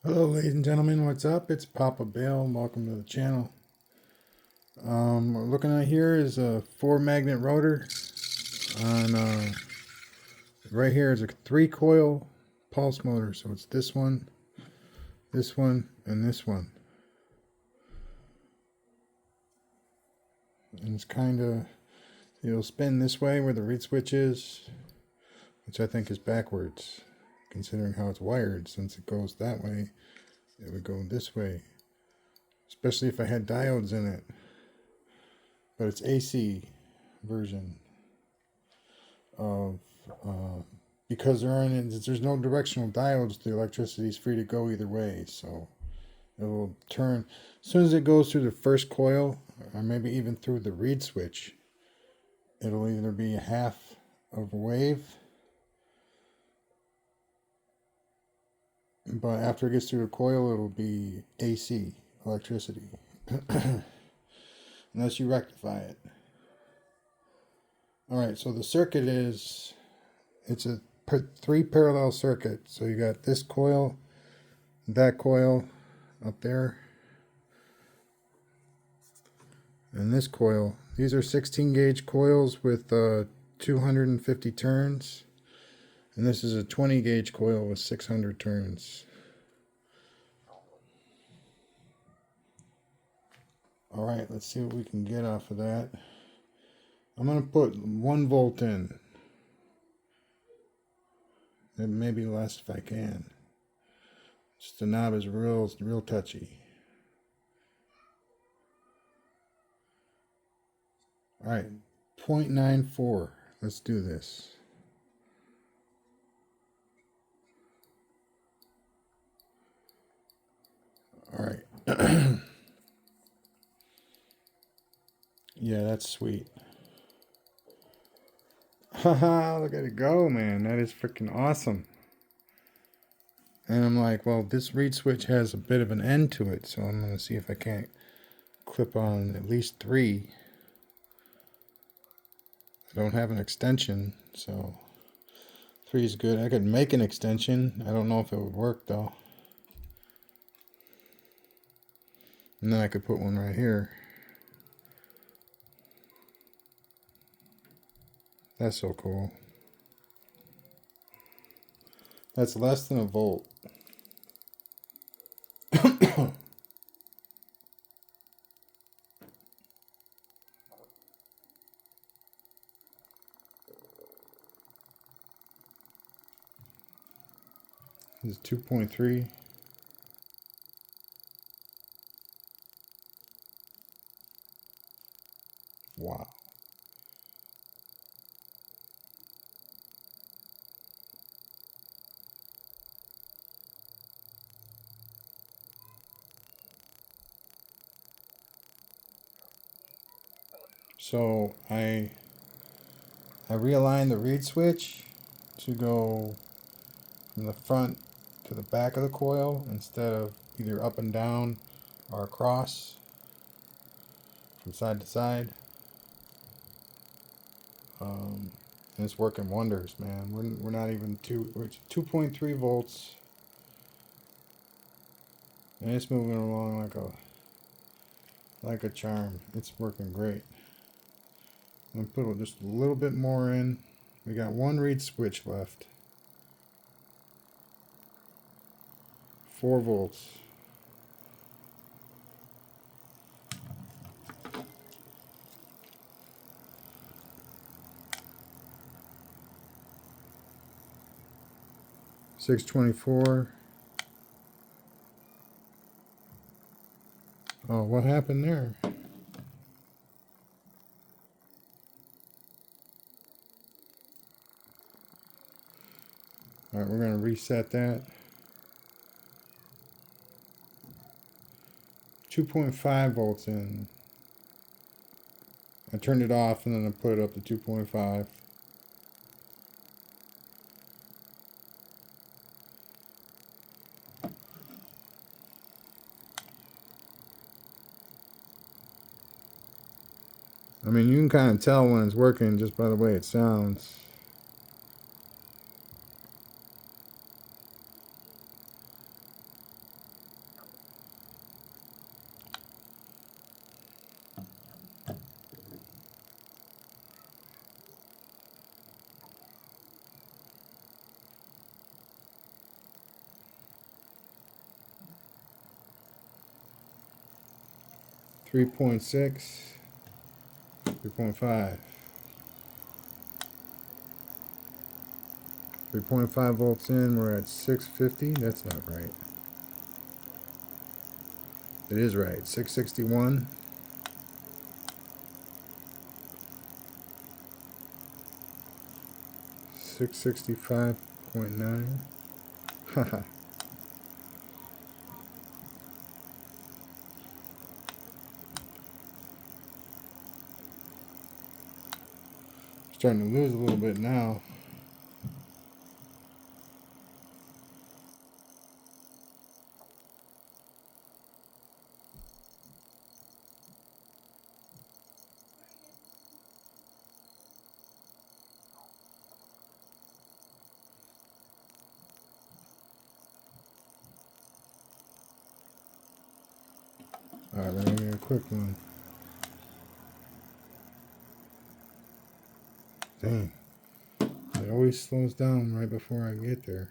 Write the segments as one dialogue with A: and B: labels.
A: Hello ladies and gentlemen, what's up? It's Papa Bale. Welcome to the channel. What we're looking at here is a 4-magnet rotor on right here is a 3-coil pulse motor. So it's this one, and this one. And it's kind of, it'll spin this way where the reed switch is, which I think is backwards, considering how it's wired. Since it goes that way, it would go this way, especially if I had diodes in it. But it's AC version of because there's no directional diodes, the electricity is free to go either way. So it will turn as soon as it goes through the first coil, or maybe even through the reed switch. It'll either be a half of a wave, but after it gets through the coil, it'll be AC electricity. Unless you rectify it. Alright, so the circuit it's a 3 parallel circuit. So you got this coil, that coil up there, and this coil. These are 16 gauge coils with 250 turns, and this is a 20 gauge coil with 600 turns. Alright, let's see what we can get off of that. I'm going to put 1 volt in. It may be less if I can. Just the knob is real touchy. Alright, 0.94. Let's do this. Alright. Yeah, that's sweet. Haha, look at it go, man. That is freaking awesome. And I'm like, well, this reed switch has a bit of an end to it, so I'm going to see if I can't clip on at least 3. I don't have an extension, so 3 is good. I could make an extension. I don't know if it would work, though. And then I could put one right here. That's so cool. That's less than a volt. This is 2.3. Wow. So I realigned the reed switch to go from the front to the back of the coil instead of either up and down or across from side to side. And it's working wonders, man. We're not even we're 2.3 volts, and it's moving along like a charm. It's working great. I'm gonna put just a little bit more in. We got 1 reed switch left. 4 volts. $6.24. Oh, what happened there? All right, we're going to reset that. 2.5 volts in. I turned it off and then I put it up to 2.5. I mean, you can kind of tell when it's working just by the way it sounds. 3.6, 3.5. 3.5 volts in, we're at 650. That's not right. It is right. 661. 665.9. Haha. Starting to lose a little bit now. Alright, let me get a quick one. Dang. It always slows down right before I get there.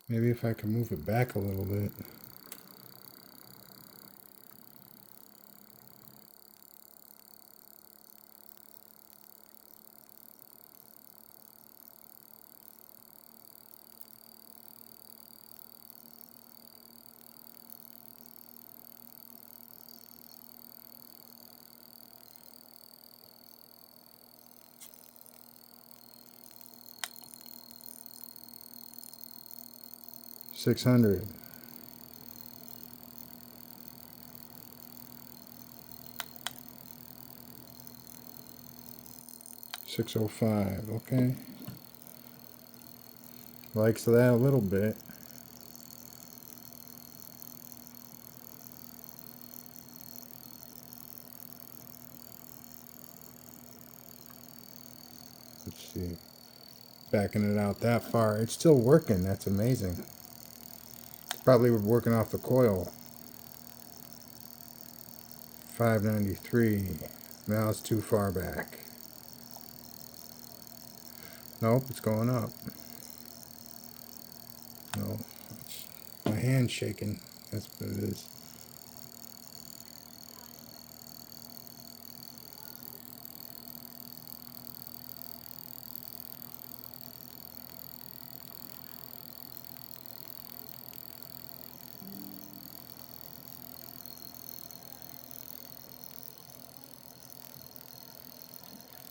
A: Maybe if I can move it back a little bit. $600. 605. Okay. Likes that a little bit. Let's see. Backing it out that far. It's still working. That's amazing. It's probably working off the coil. 593. Now it's too far back. Nope, it's going up. No, it's my hand's shaking. That's what it is.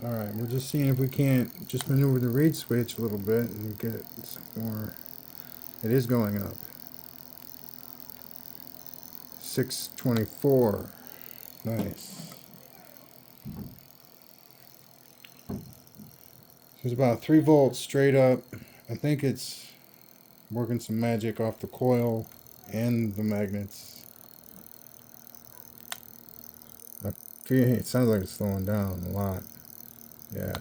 A: Alright, we're just seeing if we can't just maneuver the reed switch a little bit and get some more. It is going up. 624. Nice. So it's about 3 volts straight up. I think it's working some magic off the coil and the magnets. It sounds like it's slowing down a lot. Yeah.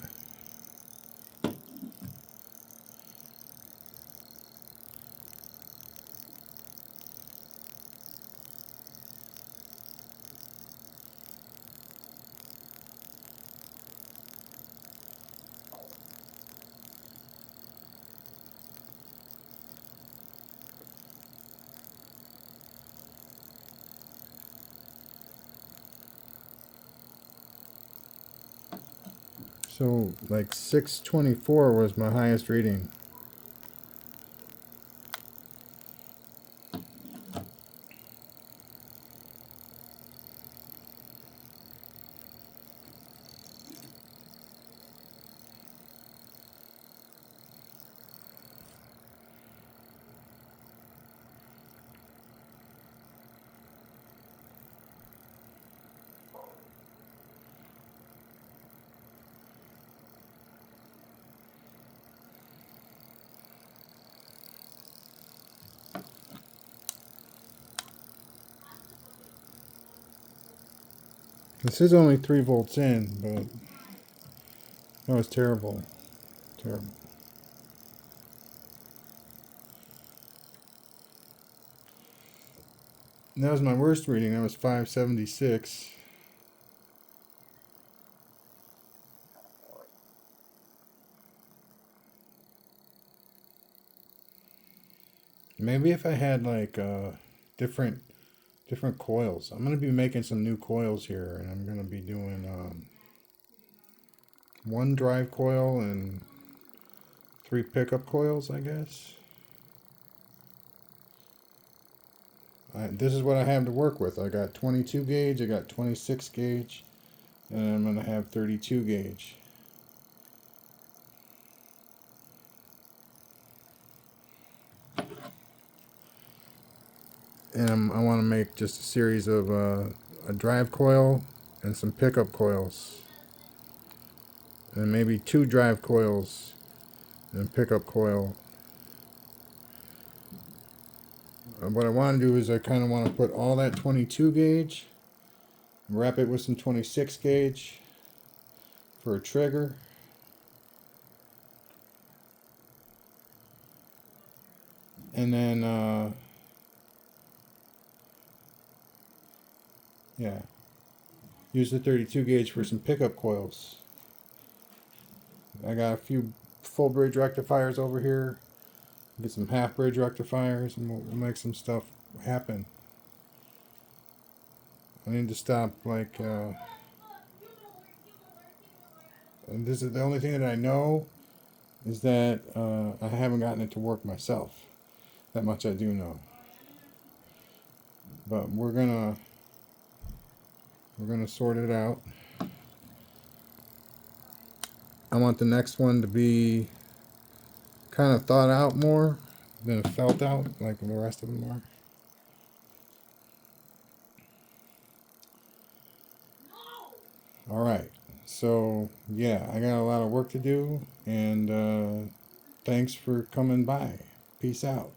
A: So like 624 was my highest reading. This is only 3 volts in, but that was terrible. Terrible. And that was my worst reading. That was 576. Maybe if I had like different coils. I'm gonna be making some new coils here, and I'm gonna be doing one drive coil and 3 pickup coils, I guess. This is what I have to work with. I got 22 gauge, I got 26 gauge, and I'm gonna have 32 gauge. And I want to make just a series of a drive coil and some pickup coils, and maybe 2 drive coils and pickup coil. What I want to do is I kind of want to put all that 22 gauge, wrap it with some 26 gauge for a trigger, and then yeah, use the 32 gauge for some pickup coils. I got a few full bridge rectifiers over here. Get some half bridge rectifiers, and we'll make some stuff happen. I need to stop like and this is the only thing that I know is that I haven't gotten it to work myself. That much I do know. But we're gonna sort it out. I want the next one to be kind of thought out more than felt out like the rest of them are. All right. So yeah, I got a lot of work to do, and thanks for coming by. Peace out.